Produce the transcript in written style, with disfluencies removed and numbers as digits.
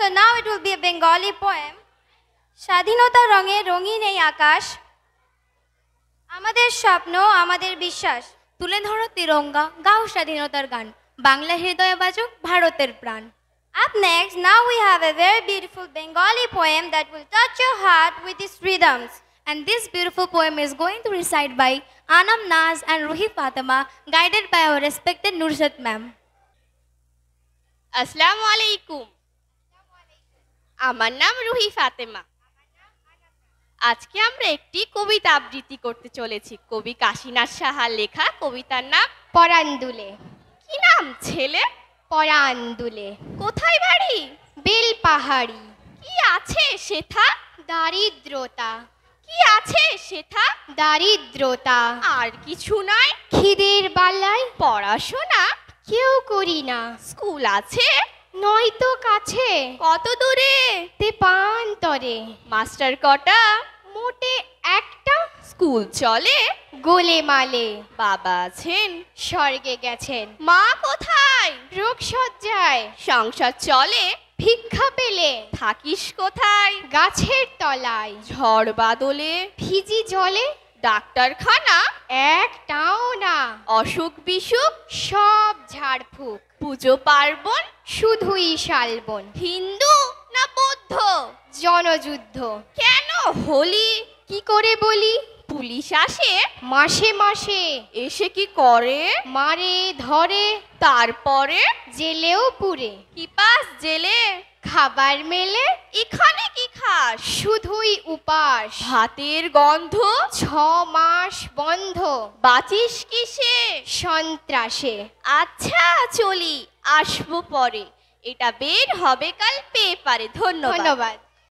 So now it will be a Bengali poem. স্বাধীনতার রঙে রঙিন এই আকাশ, আমাদের স্বপ্ন আমাদের বিশ্বাস, তুলে ধরো তিরঙ্গা, গাও স্বাধীনতার গান, বাংলা হৃদয়ে বাজুক ভারতের প্রাণ। Up next, now we have a very beautiful Bengali poem that will touch your heart with its rhythms. And this beautiful poem is going to recite by Anam Naz and Ruhi Fatima, guided by our respected Nurshad ma'am. আসসালামু আলাইকুম। আমার নাম রুহি ফাতেমা। আজকে আমরা একটি কবিতা আবৃত্তি করতে চলেছি। কবি কাশীনাথ সাহার লেখা কবিতার নাম পরাণ দুলে। কি নাম ছেলে? পরাণ দুলে। কোথায় বাড়ি? বেল পাহাড়ি। কি আছে সেথা? দারিদ্রতা। কি আছে সেথা? দারিদ্রতা। আর কিছু নয়? খিদের বালায় পড়াশোনা কেউ করি না। স্কুল আছে? নয়তো কাছে। কত দূরে? তেপান্তরে। মাস্টার কটা? মোটে একটা। স্কুল চলে? গোলে মালে। বাবা আছেন? স্বর্গে গেছেন। মা কোথায়? রোগ সজ্জায়। সংসার চলে? ভিক্ষা পেলে। থাকিস কোথায়? গাছের তলায়। ঝড় বাদলে? ভিজি জলে। ডাক্তারখানা? একটাও না। অসুখ বিসুখ? সব ঝাড়ফুঁক। পুজো পার্বণ? শুধুই শালবন। হিন্দু না বৌদ্ধ? জনযুদ্ধ। কেন হোলি? কি করে বলি? পুলিশ আসে? মাসে মাসে। এসে কি করে? মারে ধরে। তারপরে? জেলেও পুরে। কি পাস জেলে? খাবার মেলে। এখানে কি খাস? শুধুই উপাস। ভাতের গন্ধ? 6 মাস বন্ধ। বাঁচিস কিসে? সন্ত্রাসে। আচ্ছা চলি, আসবো পরে। এটা বের হবে কাল পেপারে। ধন্যবাদ। ধন্যবাদ।